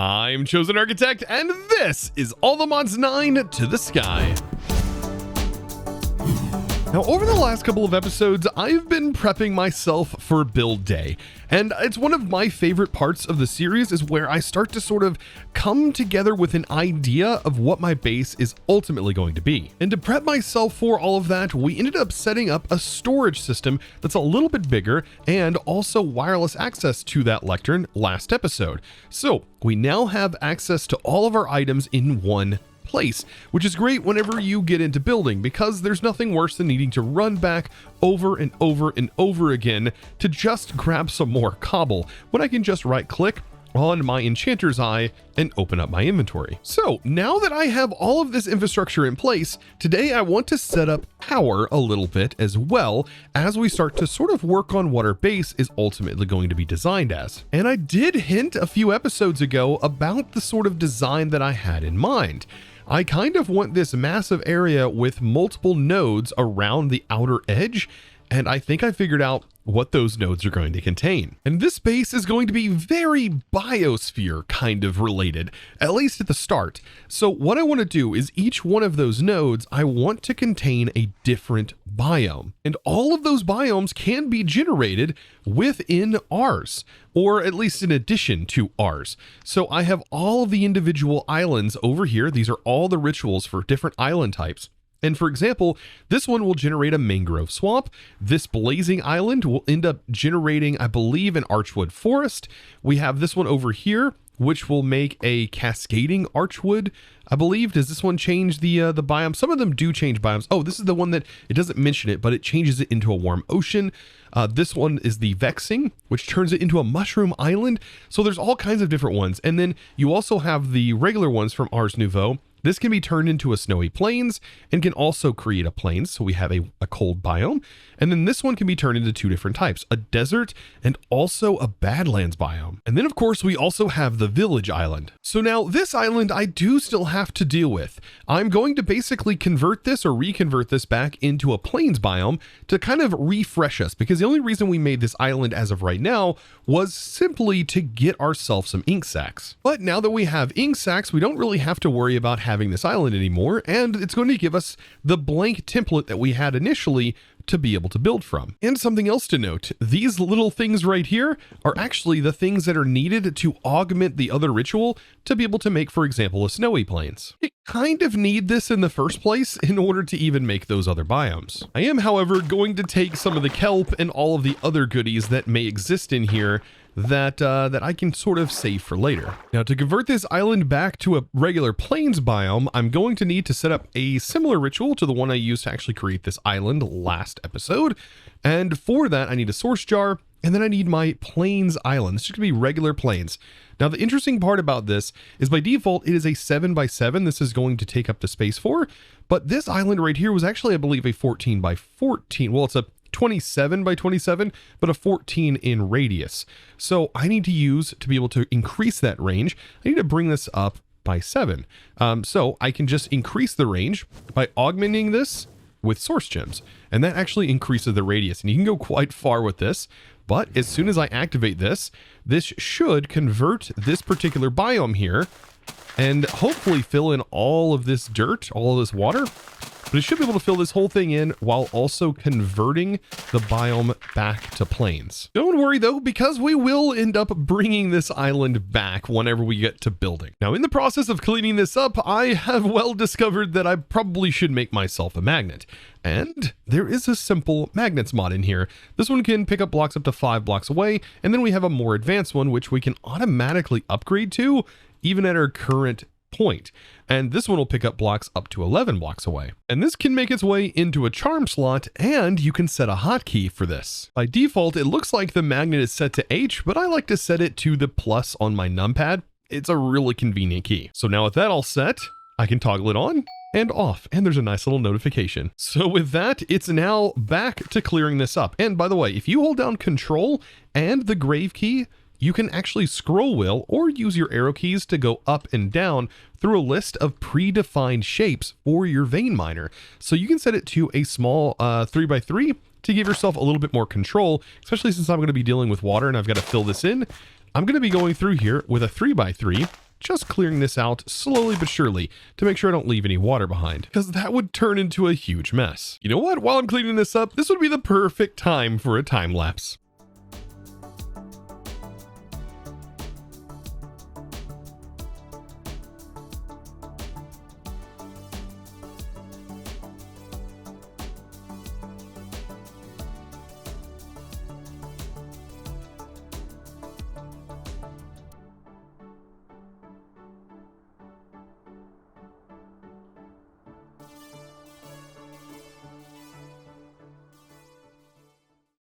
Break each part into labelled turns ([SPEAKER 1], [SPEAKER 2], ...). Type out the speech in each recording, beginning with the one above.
[SPEAKER 1] I'm ChosenArchitect, and this is All the Mods 9 to the Sky. Now, over the last couple of episodes, I've been prepping myself for build day, and it's one of my favorite parts of the series is where I start to sort of come together with an idea of what my base is ultimately going to be. And to prep myself for all of that, we ended up setting up a storage system that's a little bit bigger and also wireless access to that lectern last episode. So we now have access to all of our items in one place, which is great whenever you get into building, because there's nothing worse than needing to run back over and over and over again to just grab some more cobble when I can just right click on my enchanter's eye and open up my inventory. So now that I have all of this infrastructure in place, today I want to set up power a little bit as well as we start to sort of work on what our base is ultimately going to be designed as. And I did hint a few episodes ago about the sort of design that I had in mind. I kind of want this massive area with multiple nodes around the outer edge, and I think I figured out what those nodes are going to contain. And this base is going to be very biosphere kind of related, at least at the start. So what I want to do is each one of those nodes, I want to contain a different biome. And all of those biomes can be generated within ours, or at least in addition to ours. So I have all of the individual islands over here. These are all the rituals for different island types. And for example, this one will generate a mangrove swamp. This blazing island will end up generating, I believe, an archwood forest. We have this one over here, which will make a cascading archwood, I believe. Does this one change the biome? Some of them do change biomes. Oh, this is the one that it doesn't mention it, but it changes it into a warm ocean. This one is the vexing, which turns it into a mushroom island. So there's all kinds of different ones. And then you also have the regular ones from Ars Nouveau. This can be turned into a snowy plains and can also create a plains. So we have a cold biome. And then this one can be turned into two different types, a desert and also a badlands biome. And then of course we also have the village island. So now this island I do still have to deal with. I'm going to basically convert this or reconvert this back into a plains biome to kind of refresh us, because the only reason we made this island as of right now was simply to get ourselves some ink sacs. But now that we have ink sacs, we don't really have to worry about having this island anymore, and it's going to give us the blank template that we had initially to be able to build from. And something else to note, these little things right here are actually the things that are needed to augment the other ritual to be able to make, for example, a snowy plains. You kind of need this in the first place in order to even make those other biomes. I am, however, going to take some of the kelp and all of the other goodies that may exist in here that I can sort of save for later. Now, to convert this island back to a regular plains biome, I'm going to need to set up a similar ritual to the one I used to actually create this island last episode. And for that, I need a source jar, and then I need my plains island. This is going to be regular plains. Now, the interesting part about this is by default, it is a 7x7. This is going to take up the space for, but this island right here was actually, I believe, a 14x14. Well, it's a 27 by 27, but a 14 in radius. So I need to use, to be able to increase that range, I need to bring this up by 7. So I can just increase the range by augmenting this with source gems, and that actually increases the radius, and you can go quite far with this. But as soon as I activate this, this should convert this particular biome here and hopefully fill in all of this dirt, all of this water. But it should be able to fill this whole thing in while also converting the biome back to plains. Don't worry though, because we will end up bringing this island back whenever we get to building. Now, in the process of cleaning this up, I have well discovered that I probably should make myself a magnet. And there is a simple magnets mod in here. This one can pick up blocks up to 5 blocks away. And then we have a more advanced one, which we can automatically upgrade to even at our current point. And this one will pick up blocks up to 11 blocks away. And this can make its way into a charm slot, and you can set a hotkey for this. By default, it looks like the magnet is set to H, but I like to set it to the plus on my numpad. It's a really convenient key. So now with that all set, I can toggle it on and off, and there's a nice little notification. So with that, it's now back to clearing this up. And by the way, if you hold down Control and the grave key, you can actually scroll wheel or use your arrow keys to go up and down through a list of predefined shapes for your vein miner. So you can set it to a small 3x3 to give yourself a little bit more control, especially since I'm going to be dealing with water and I've got to fill this in. I'm going to be going through here with a 3x3 just clearing this out slowly but surely to make sure I don't leave any water behind, because that would turn into a huge mess. You know what? While I'm cleaning this up, this would be the perfect time for a time lapse.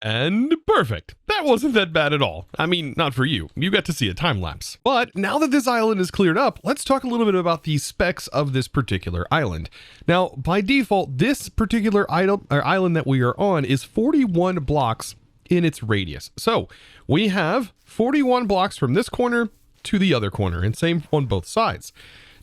[SPEAKER 1] And perfect. That wasn't that bad at all. I mean, not for you. You got to see a time lapse. But now that this island is cleared up, let's talk a little bit about the specs of this particular island. Now, by default, this particular island that we are on is 41 blocks in its radius. So we have 41 blocks from this corner to the other corner, and same on both sides.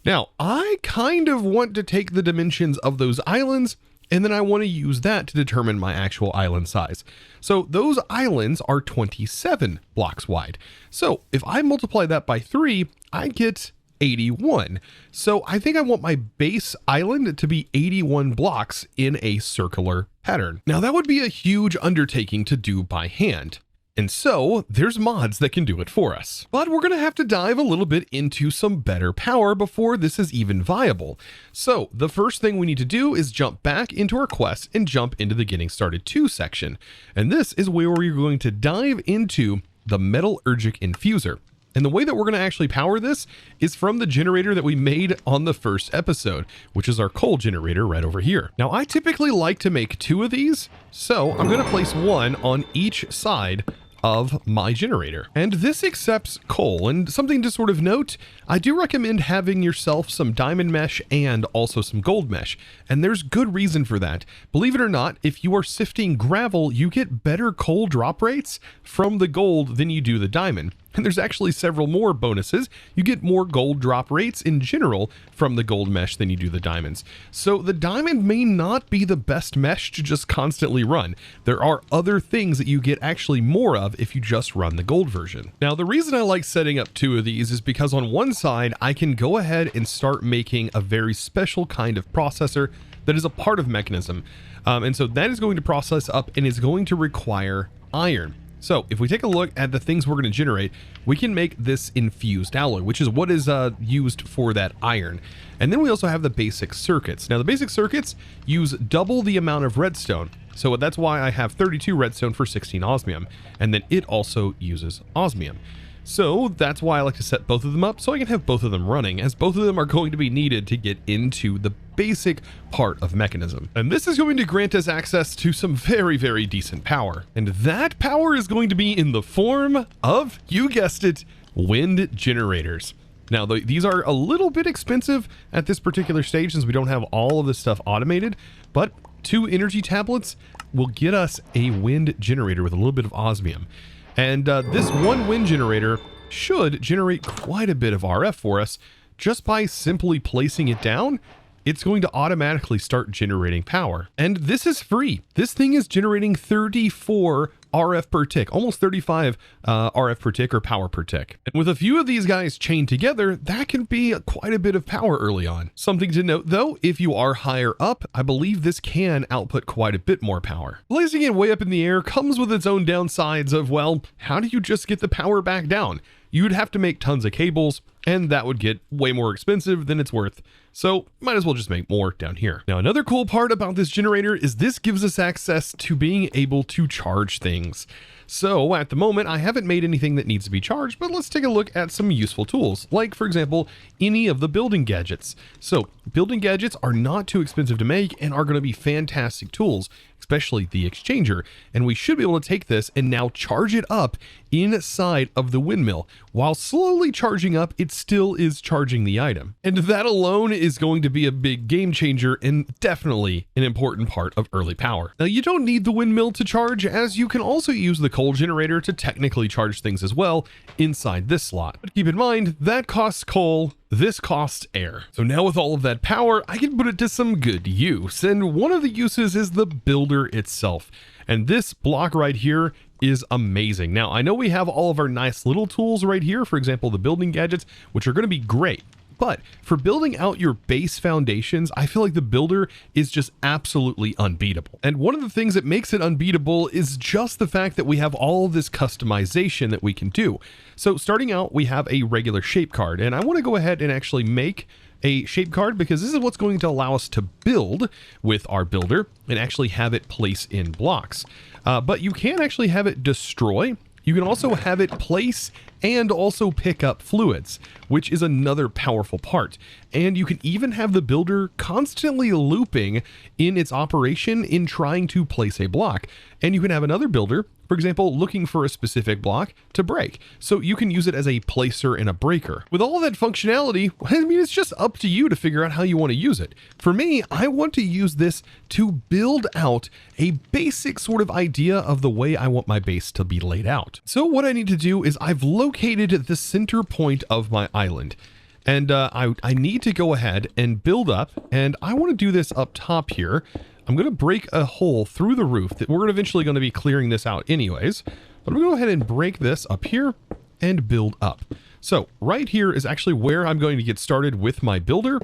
[SPEAKER 1] Now, I kind of want to take the dimensions of those islands, and then I want to use that to determine my actual island size. So those islands are 27 blocks wide. So if I multiply that by 3, I get 81. So I think I want my base island to be 81 blocks in a circular pattern. Now that would be a huge undertaking to do by hand. And so there's mods that can do it for us. But we're going to have to dive a little bit into some better power before this is even viable. So the first thing we need to do is jump back into our quest and jump into the Getting Started 2 section. And this is where we're going to dive into the metallurgic infuser. And the way that we're going to actually power this is from the generator that we made on the first episode, which is our coal generator right over here. Now, I typically like to make 2 of these, so I'm going to place 1 on each side of my generator. And this accepts coal. And something to sort of note, I do recommend having yourself some diamond mesh and also some gold mesh. And there's good reason for that. Believe it or not, if you are sifting gravel, you get better coal drop rates from the gold than you do the diamond. And there's actually several more bonuses. You get more gold drop rates in general from the gold mesh than you do the diamonds. So the diamond may not be the best mesh to just constantly run. There are other things that you get actually more of if you just run the gold version. Now, the reason I like setting up 2 of these is because on one side, I can go ahead and start making a very special kind of processor that is a part of Mechanism. And so that is going to process up and is going to require iron. So if we take a look at the things we're going to generate, we can make this infused alloy, which is what is used for that iron. And then we also have the basic circuits. Now the basic circuits use double the amount of redstone. So that's why I have 32 redstone for 16 osmium. And then it also uses osmium. So that's why I like to set both of them up so I can have both of them running, as both of them are going to be needed to get into the basic part of Mechanism. And this is going to grant us access to some very, very decent power. And that power is going to be in the form of, you guessed it, wind generators. Now, these are a little bit expensive at this particular stage since we don't have all of this stuff automated, but 2 energy tablets will get us a wind generator with a little bit of osmium. And this one wind generator should generate quite a bit of RF for us. Just by simply placing it down, it's going to automatically start generating power. And this is free. This thing is generating 34 RF per tick, almost 35 RF per tick or power per tick. And with a few of these guys chained together, that can be quite a bit of power early on. Something to note though, if you are higher up, I believe this can output quite a bit more power. Placing it way up in the air comes with its own downsides of, well, how do you just get the power back down? You'd have to make tons of cables, and that would get way more expensive than it's worth. So might as well just make more down here. Now, another cool part about this generator is this gives us access to being able to charge things. So at the moment, I haven't made anything that needs to be charged, but let's take a look at some useful tools, like for example, any of the building gadgets. So building gadgets are not too expensive to make and are going to be fantastic tools, especially the exchanger. And we should be able to take this and now charge it up inside of the windmill. While slowly charging up, it still is charging the item. And that alone is going to be a big game changer and definitely an important part of early power. Now, you don't need the windmill to charge, as you can also use the coal generator to technically charge things as well inside this slot. But keep in mind, that costs coal, this costs air. So now with all of that power, I can put it to some good use. And one of the uses is the builder itself. And this block right here is amazing. Now, I know we have all of our nice little tools right here, for example, the building gadgets, which are going to be great. But for building out your base foundations, I feel like the builder is just absolutely unbeatable. And one of the things that makes it unbeatable is just the fact that we have all this customization that we can do. So starting out, we have a regular shape card, and I want to go ahead and actually make a shape card because this is what's going to allow us to build with our builder and actually have it place in blocks. But you can actually have it destroy. You can also have it place and also pick up fluids, which is another powerful part. And you can even have the builder constantly looping in its operation in trying to place a block. And you can have another builder, for example, looking for a specific block to break. So you can use it as a placer and a breaker. With all of that functionality, I mean, it's just up to you to figure out how you want to use it. For me, I want to use this to build out a basic sort of idea of the way I want my base to be laid out. So what I need to do is I've located the center point of my island. And I need to go ahead and build up, and I want to do this up top here. I'm going to break a hole through the roof that we're eventually going to be clearing this out anyways, but I'm going to go ahead and break this up here and build up. So right here is actually where I'm going to get started with my builder,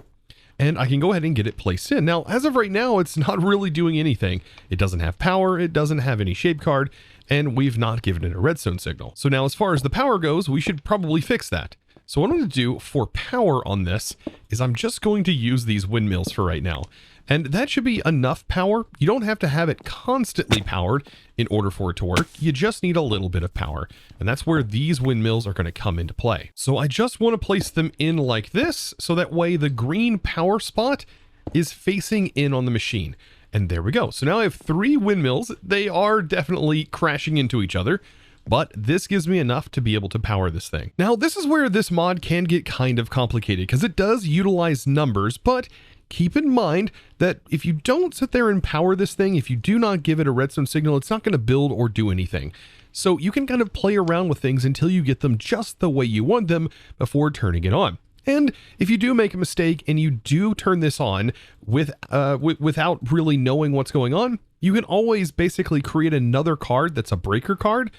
[SPEAKER 1] and I can go ahead and get it placed in. Now, as of right now, it's not really doing anything. It doesn't have power, it doesn't have any shape card, and we've not given it a redstone signal. So now as far as the power goes, we should probably fix that. So what I'm going to do for power on this is I'm just going to use these windmills for right now. And that should be enough power. You don't have to have it constantly powered in order for it to work. You just need a little bit of power. And that's where these windmills are going to come into play. So I just want to place them in like this, so that way the green power spot is facing in on the machine. And there we go. So now I have 3 windmills. They are definitely crashing into each other, but this gives me enough to be able to power this thing. Now, this is where this mod can get kind of complicated because it does utilize numbers, but keep in mind that if you don't sit there and power this thing, if you do not give it a redstone signal, it's not going to build or do anything. So you can kind of play around with things until you get them just the way you want them before turning it on. And if you do make a mistake and you do turn this on without really knowing what's going on, you can always basically create another card that's a breaker card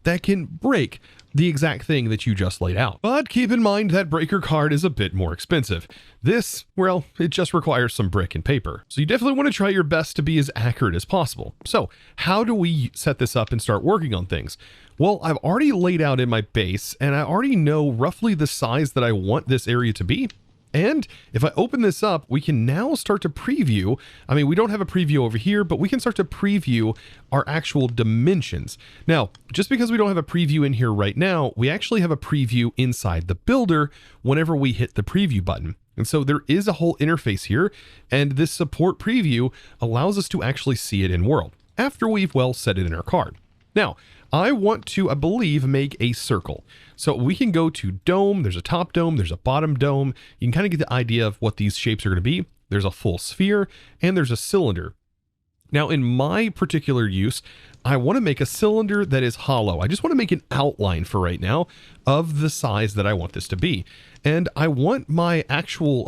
[SPEAKER 1] that can break the exact thing that you just laid out. But keep in mind that breaker card is a bit more expensive. This, well, it just requires some brick and paper. So you definitely want to try your best to be as accurate as possible. So how do we set this up and start working on things? Well, I've already laid out in my base and I already know roughly the size that I want this area to be. And if I open this up, we can now start to preview. I mean, we don't have a preview over here, but we can start to preview our actual dimensions. Now, just because we don't have a preview in here right now, we actually have a preview inside the builder whenever we hit the preview button. And so there is a whole interface here, and this support preview allows us to actually see it in world after we've, well, set it in our card. Now, I want to, I believe, make a circle. So we can go to dome, there's a top dome, there's a bottom dome. You can kind of get the idea of what these shapes are going to be. There's a full sphere and there's a cylinder. Now in my particular use, I want to make a cylinder that is hollow. I just want to make an outline for right now of the size that I want this to be. And I want my actual,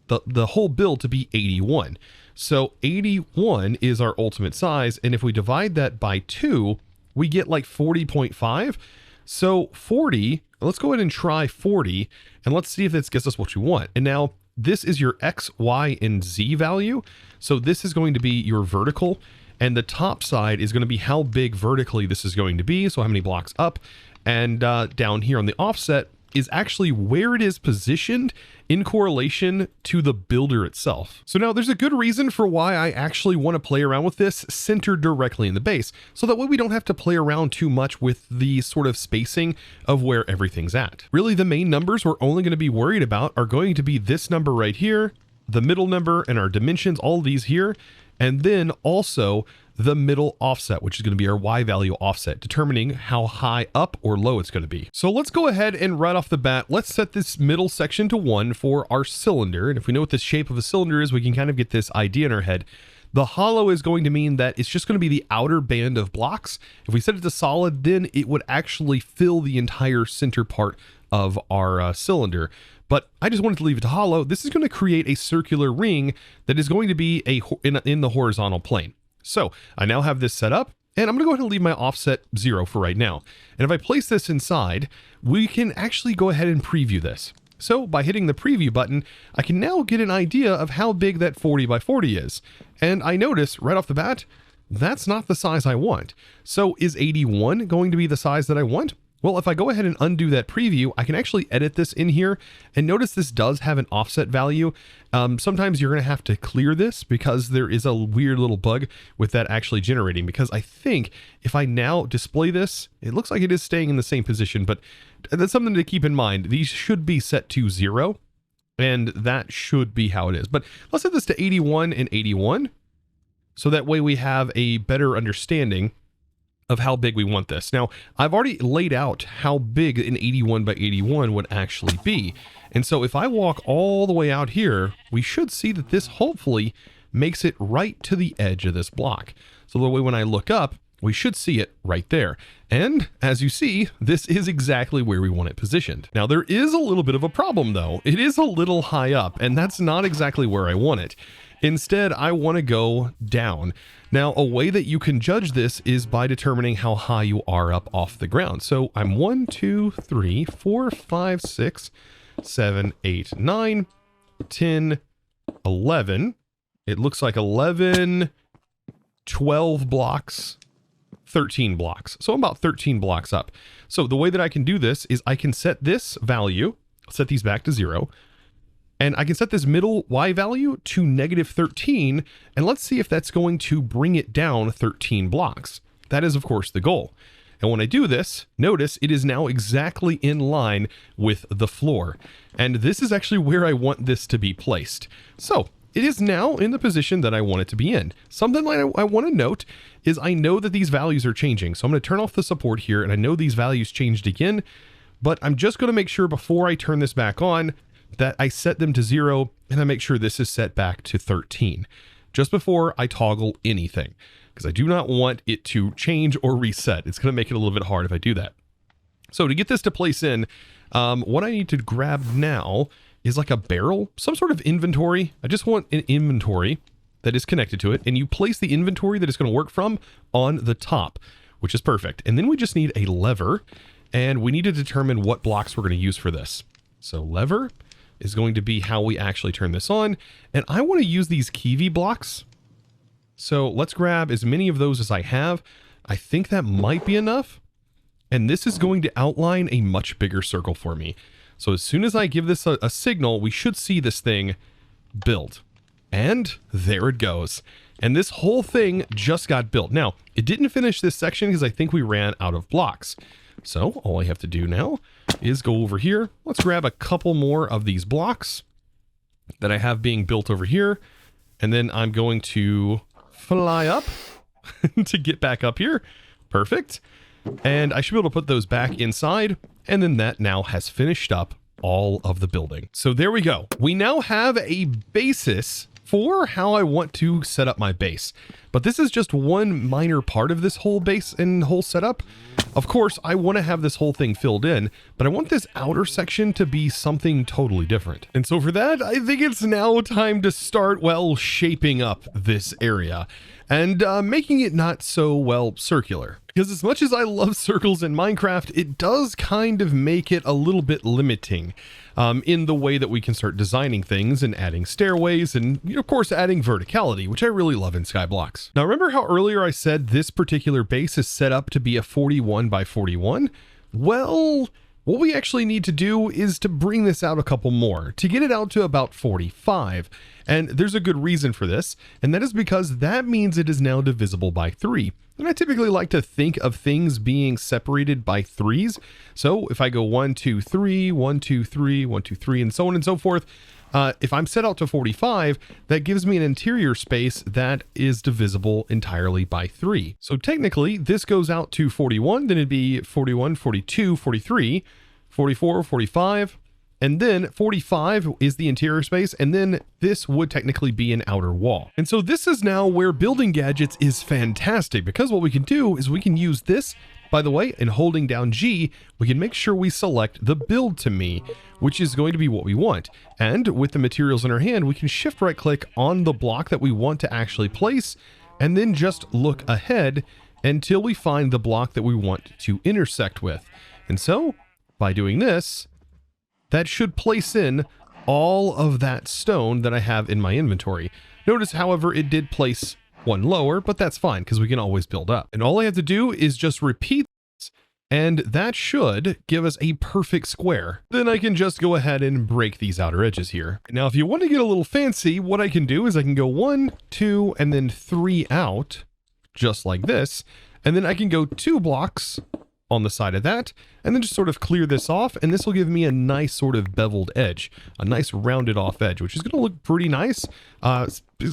[SPEAKER 1] the whole build to be 81. So 81 is our ultimate size. And if we divide that by 2, we get like 40.5. So 40, let's go ahead and try 40 and let's see if this gets us what you want. And now this is your X, Y, and Z value. So this is going to be your vertical, and the top side is going to be how big vertically this is going to be. So how many blocks up, and down here on the offset is actually where it is positioned in correlation to the builder itself. So now there's a good reason for why I actually want to play around with this centered directly in the base. So that way we don't have to play around too much with the sort of spacing of where everything's at. Really, the main numbers we're only going to be worried about are going to be this number right here, the middle number, and our dimensions, all these here, and then also the middle offset, which is going to be our Y value offset, determining how high up or low it's going to be. So let's go ahead and right off the bat, let's set this middle section to 1 for our cylinder. And if we know what the shape of a cylinder is, we can kind of get this idea in our head. The hollow is going to mean that it's just going to be the outer band of blocks. If we set it to solid, then it would actually fill the entire center part of our cylinder. But I just wanted to leave it to hollow. This is going to create a circular ring that is going to be in the horizontal plane. So I now have this set up. And I'm going to go ahead and leave my offset 0 for right now. And if I place this inside, we can actually go ahead and preview this. So by hitting the preview button, I can now get an idea of how big that 40 by 40 is. And I notice right off the bat, that's not the size I want. So is 81 going to be the size that I want? Well, if I go ahead and undo that preview, I can actually edit this in here, and notice this does have an offset value. Sometimes you're going to have to clear this because there is a weird little bug with that actually generating, because I think if I now display this, it looks like it is staying in the same position, but that's something to keep in mind. These should be set to 0, and that should be how it is. But let's set this to 81 and 81, so that way we have a better understanding of how big we want this. Now, I've already laid out how big an 81 by 81 would actually be. And so if I walk all the way out here, we should see that this hopefully makes it right to the edge of this block. So the way when I look up, we should see it right there. And as you see, this is exactly where we want it positioned. Now, there is a little bit of a problem though. It is a little high up, and that's not exactly where I want it. Instead, I want to go down. Now, a way that you can judge this is by determining how high you are up off the ground. So I'm 1, 2, 3, 4, 5, 6, 7, 8, 9, 10, 11. It looks like 11, 12 blocks, 13 blocks. So I'm about 13 blocks up. So the way that I can do this is I can set this value, set these back to 0. And I can set this middle Y value to -13, and let's see if that's going to bring it down 13 blocks. That is, of course, the goal. And when I do this, notice it is now exactly in line with the floor. And this is actually where I want this to be placed. So it is now in the position that I want it to be in. Something I want to note is I know that these values are changing. So I'm going to turn off the support here, and I know these values changed again, but I'm just going to make sure before I turn this back on that I set them to 0, and I make sure this is set back to 13 just before I toggle anything, because I do not want it to change or reset. It's going to make it a little bit hard if I do that. So to get this to place in, what I need to grab now is like a barrel, some sort of inventory. I just want an inventory that is connected to it, and you place the inventory that it's going to work from on the top, which is perfect. And then we just need a lever, and we need to determine what blocks we're going to use for this. So lever is going to be how we actually turn this on. And I want to use these Kiwi blocks. So let's grab as many of those as I have. I think that might be enough. And this is going to outline a much bigger circle for me. So as soon as I give this a signal, we should see this thing built. And there it goes. And this whole thing just got built. Now, it didn't finish this section because I think we ran out of blocks. So all I have to do now is go over here. Let's grab a couple more of these blocks that I have being built over here. And then I'm going to fly up to get back up here. Perfect. And I should be able to put those back inside. And then that now has finished up all of the building. So there we go. We now have a basis for how I want to set up my base. But this is just one minor part of this whole base and whole setup. Of course, I want to have this whole thing filled in, but I want this outer section to be something totally different. And so for that, I think it's now time to start, well, shaping up this area and making it not so, well, circular. Because as much as I love circles in Minecraft, it does kind of make it a little bit limiting in the way that we can start designing things and adding stairways and, of course, adding verticality, which I really love in Skyblock. Now, remember how earlier I said this particular base is set up to be a 41 by 41? Well, what we actually need to do is to bring this out a couple more to get it out to about 45. And there's a good reason for this, and that is because that means it is now divisible by 3. And I typically like to think of things being separated by 3s. So if I go 1, 2, 3, 1, 2, 3, 1, 2, 3, and so on and so forth, if I'm set out to 45, that gives me an interior space that is divisible entirely by 3. So technically, this goes out to 41, then it'd be 41, 42, 43, 44, 45, and then 45 is the interior space, and then this would technically be an outer wall. And so this is now where building gadgets is fantastic, because what we can do is we can use this, by the way, and holding down G, we can make sure we select the build to me, which is going to be what we want. And with the materials in our hand, we can shift right click on the block that we want to actually place, and then just look ahead until we find the block that we want to intersect with. And so by doing this, that should place in all of that stone that I have in my inventory. Notice, however, it did place one lower, but that's fine because we can always build up. And all I have to do is just repeat this, and that should give us a perfect square. Then I can just go ahead and break these outer edges here. Now, if you want to get a little fancy, what I can do is I can go 1, 2, and then 3 out, just like this. And then I can go 2 blocks on the side of that, and then just sort of clear this off, and this will give me a nice sort of beveled edge, a nice rounded off edge, which is going to look pretty nice,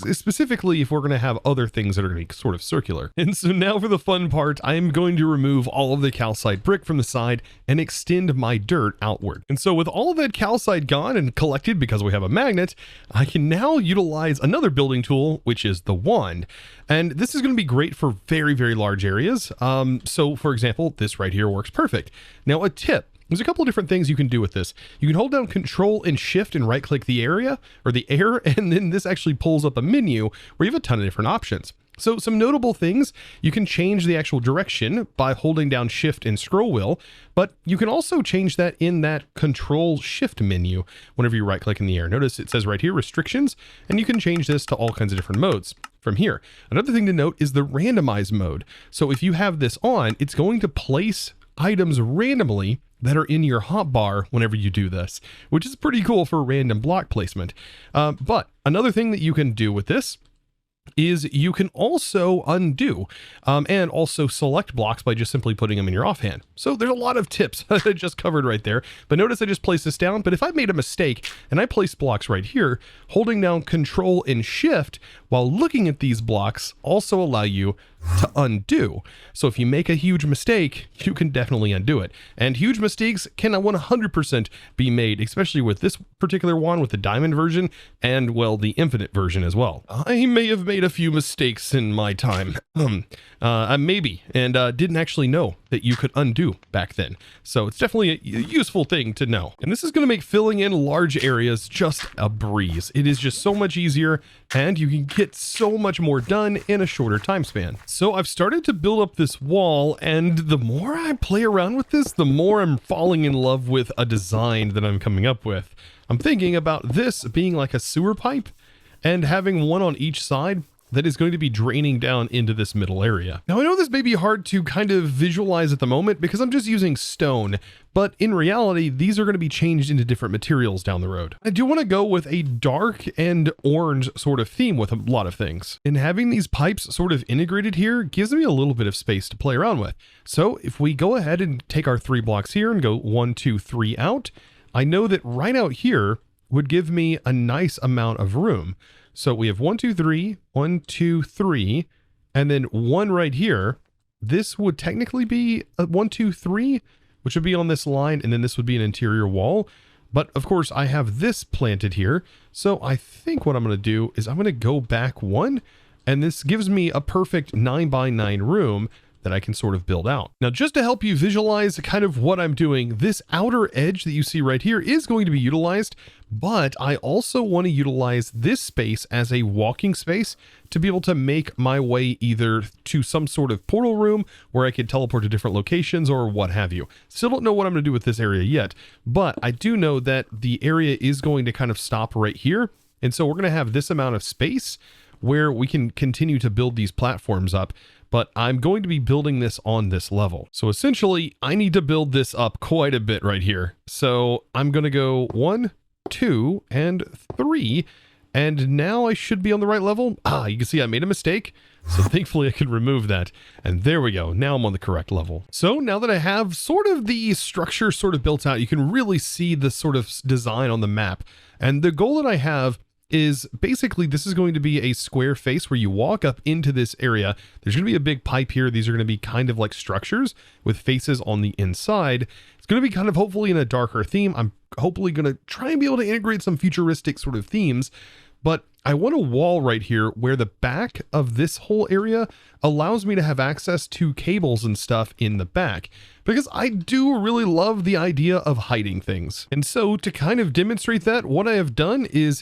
[SPEAKER 1] specifically if we're going to have other things that are going to be sort of circular. And so now for the fun part, I am going to remove all of the calcite brick from the side and extend my dirt outward. And so with all of that calcite gone and collected because we have a magnet, I can now utilize another building tool, which is the wand. And this is going to be great for very, very large areas. So for example, this right here works perfect. Now a tip, there's a couple of different things you can do with this. You can hold down Control and Shift and right click the area or the air, and then this actually pulls up a menu where you have a ton of different options. So some notable things, you can change the actual direction by holding down Shift and scroll wheel, but you can also change that in that Control Shift menu whenever you right click in the air. Notice it says right here, restrictions, and you can change this to all kinds of different modes from here. Another thing to note is the randomize mode. So if you have this on, it's going to place items randomly that are in your hotbar whenever you do this, which is pretty cool for random block placement. But another thing that you can do with this is you can also undo and also select blocks by just simply putting them in your offhand. So there's a lot of tips that I just covered right there, but notice I just placed this down. But if I made a mistake and I placed blocks right here, holding down Control and Shift while looking at these blocks also allow you to undo. So if you make a huge mistake, you can definitely undo it. And huge mistakes can 100% be made, especially with this particular one with the diamond version and, well, the infinite version as well. I may have made a few mistakes in my time. Maybe, and didn't actually know that you could undo back then. So it's definitely a useful thing to know. And this is going to make filling in large areas just a breeze. It is just so much easier, and you can get so much more done in a shorter time span. So I've started to build up this wall, and the more I play around with this, the more I'm falling in love with a design that I'm coming up with. I'm thinking about this being like a sewer pipe and having one on each side that is going to be draining down into this middle area. Now I know this may be hard to kind of visualize at the moment because I'm just using stone, but in reality, these are going to be changed into different materials down the road. I do want to go with a dark and orange sort of theme with a lot of things. And having these pipes sort of integrated here gives me a little bit of space to play around with. So if we go ahead and take our 3 blocks here and go 1, 2, 3 out, I know that right out here would give me a nice amount of room. So we have 1, 2, 3, 1, 2, 3, and then 1 right here. This would technically be a 1, 2, 3, which would be on this line, and then this would be an interior wall. But of course I have this planted here. So I think what I'm going to do is I'm going to go back 1, and this gives me a perfect 9 by 9 room that I can sort of build out. Now, just to help you visualize kind of what I'm doing, this outer edge that you see right here is going to be utilized, but I also want to utilize this space as a walking space to be able to make my way either to some sort of portal room where I could teleport to different locations or what have you. Still don't know what I'm going to do with this area yet, but I do know that the area is going to kind of stop right here. And so we're going to have this amount of space where we can continue to build these platforms up, but I'm going to be building this on this level. So essentially I need to build this up quite a bit right here. So I'm going to go 1, 2, and 3. And now I should be on the right level. You can see I made a mistake. So thankfully I can remove that. And there we go. Now I'm on the correct level. So now that I have sort of the structure sort of built out, you can really see the sort of design on the map. And the goal that I have is basically this is going to be a square face where you walk up into this area. There's going to be a big pipe here. These are going to be kind of like structures with faces on the inside. It's going to be kind of hopefully in a darker theme. I'm hopefully going to try and be able to integrate some futuristic sort of themes, but I want a wall right here where the back of this whole area allows me to have access to cables and stuff in the back, because I do really love the idea of hiding things. And so to kind of demonstrate that, what I have done is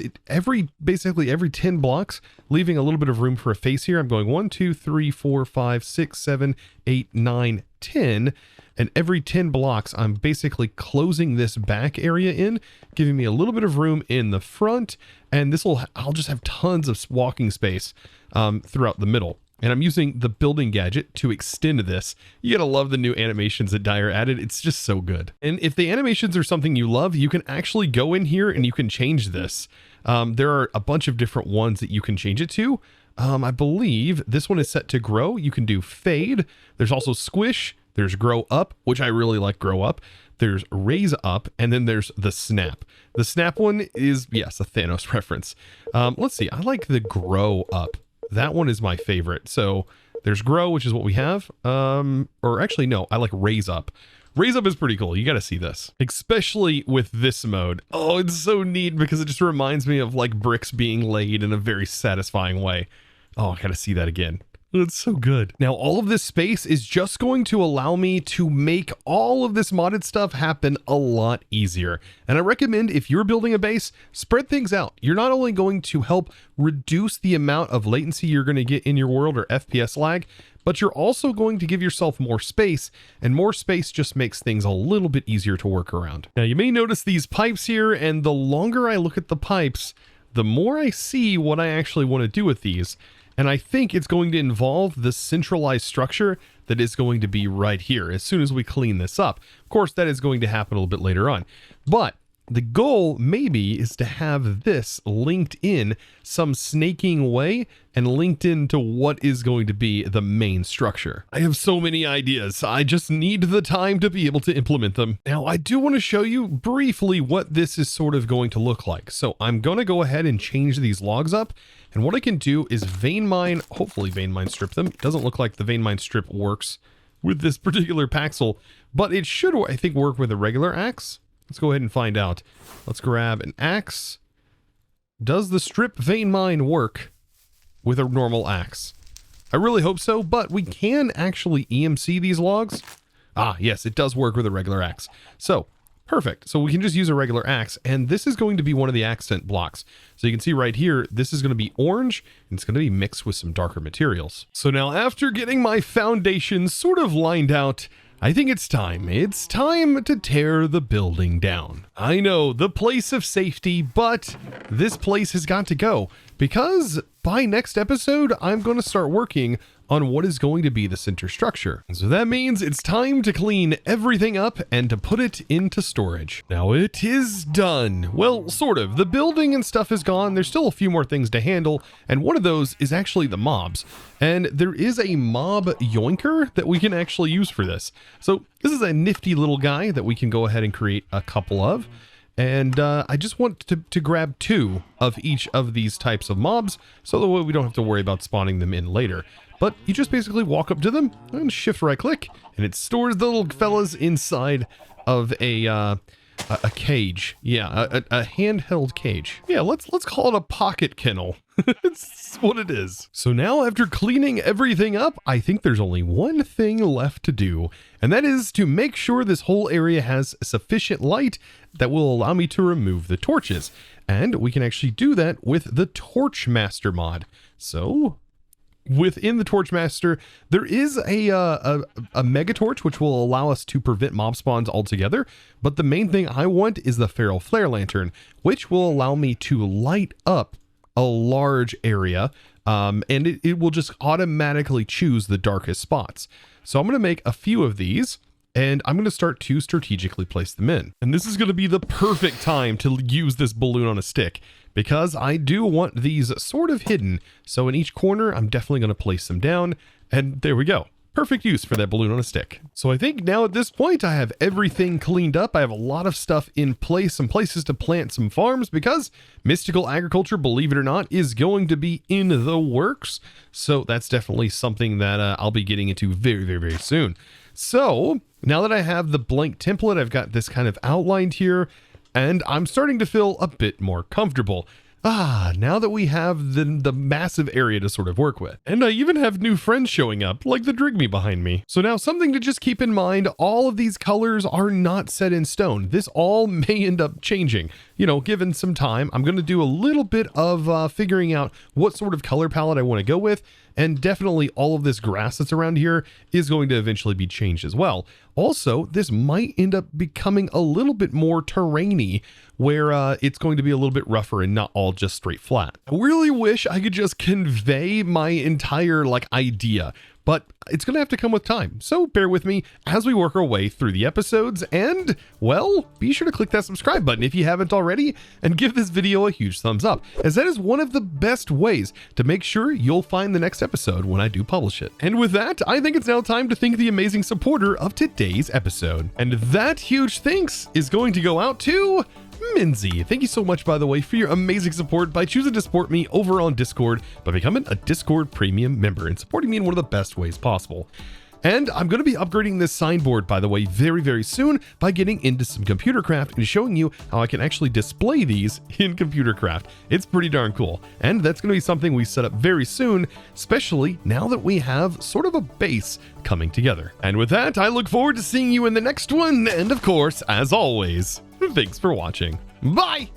[SPEAKER 1] basically every 10 blocks, leaving a little bit of room for a face here. I'm going 1, 2, 3, 4, 5, 6, 7, 8, 9, 10. And every 10 blocks, I'm basically closing this back area in, giving me a little bit of room in the front. And I'll just have tons of walking space throughout the middle. And I'm using the building gadget to extend this. You gotta love the new animations that Dyer added. It's just so good. And if the animations are something you love, you can actually go in here and you can change this. There are a bunch of different ones that you can change it to. I believe this one is set to grow. You can do fade. There's also squish. There's grow up, which I really like grow up. There's raise up, and then there's the snap. The snap one is, yes, a Thanos reference. Let's see, I like the grow up. That one is my favorite. So there's grow, which is what we have. Or actually, no, I like raise up. Raise up is pretty cool. You got to see this, especially with this mode. Oh, it's so neat because it just reminds me of like bricks being laid in a very satisfying way. Oh, I got to see that again. It's so good. Now, all of this space is just going to allow me to make all of this modded stuff happen a lot easier. And I recommend if you're building a base, spread things out. You're not only going to help reduce the amount of latency you're going to get in your world or FPS lag, but you're also going to give yourself more space, and more space just makes things a little bit easier to work around. Now, you may notice these pipes here, and the longer I look at the pipes, the more I see what I actually want to do with these. And I think it's going to involve the centralized structure that is going to be right here as soon as we clean this up. Of course, that is going to happen a little bit later on. But the goal maybe is to have this linked in some snaking way and linked into what is going to be the main structure. I have so many ideas. I just need the time to be able to implement them. Now, I do want to show you briefly what this is sort of going to look like. So I'm going to go ahead and change these logs up. And what I can do is vein mine, hopefully vein mine strip them. It doesn't look like the vein mine strip works with this particular Paxel, but it should, I think, work with a regular axe. Let's go ahead and find out. Let's grab an axe. Does the strip vein mine work with a normal axe? I really hope so, but we can actually EMC these logs. Ah, yes, it does work with a regular axe. So, perfect. So we can just use a regular axe, and this is going to be one of the accent blocks. So you can see right here, this is going to be orange, and it's going to be mixed with some darker materials. So now after getting my foundation sort of lined out, I think it's time. It's time to tear the building down. I know, the place of safety, but this place has got to go, because by next episode, I'm going to start working on what is going to be the center structure. So that means it's time to clean everything up and to put it into storage. Now it is done. Well, sort of. The building and stuff is gone. There's still a few more things to handle, and one of those is actually the mobs. And there is a mob yoinker that we can actually use for this. So this is a nifty little guy that we can go ahead and create a couple of. And I just want to grab 2 of each of these types of mobs, so that way we don't have to worry about spawning them in later. But you just basically walk up to them and shift right click, and it stores the little fellas inside of a cage. Yeah, a handheld cage. Yeah, let's call it a pocket kennel. It's what it is. So now, after cleaning everything up, I think there's only one thing left to do, and that is to make sure this whole area has sufficient light that will allow me to remove the torches. And we can actually do that with the Torchmaster mod. So within the Torchmaster, there is a mega torch which will allow us to prevent mob spawns altogether. But the main thing I want is the feral flare lantern, which will allow me to light up a large area, and it will just automatically choose the darkest spots. So I'm going to make a few of these, and I'm going to start to strategically place them in. And this is going to be the perfect time to use this balloon on a stick, because I do want these sort of hidden. So in each corner, I'm definitely going to place them down, and there we go. Perfect use for that balloon on a stick. So I think now at this point, I have everything cleaned up. I have a lot of stuff in place, some places to plant some farms, because mystical agriculture, believe it or not, is going to be in the works. So that's definitely something that I'll be getting into very, very, very soon. So now that I have the blank template, I've got this kind of outlined here, and I'm starting to feel a bit more comfortable. Now that we have the massive area to sort of work with. And I even have new friends showing up, like the Drigme behind me. So now something to just keep in mind, all of these colors are not set in stone. This all may end up changing. You know, given some time, I'm going to do a little bit of figuring out what sort of color palette I want to go with. And definitely all of this grass that's around here is going to eventually be changed as well. Also, this might end up becoming a little bit more terrainy, where it's going to be a little bit rougher and not all just straight flat. I really wish I could just convey my entire idea, but it's going to have to come with time. So bear with me as we work our way through the episodes, and well, be sure to click that subscribe button if you haven't already, and give this video a huge thumbs up, as that is one of the best ways to make sure you'll find the next episode when I do publish it. And with that, I think it's now time to thank the amazing supporter of today's episode. And that huge thanks is going to go out to Minzy. Thank you so much, by the way, for your amazing support by choosing to support me over on Discord by becoming a Discord premium member and supporting me in one of the best ways possible. And I'm going to be upgrading this signboard, by the way, very, very soon by getting into some ComputerCraft and showing you how I can actually display these in ComputerCraft. It's pretty darn cool. And that's going to be something we set up very soon, especially now that we have sort of a base coming together. And with that, I look forward to seeing you in the next one. And of course, as always, thanks for watching. Bye!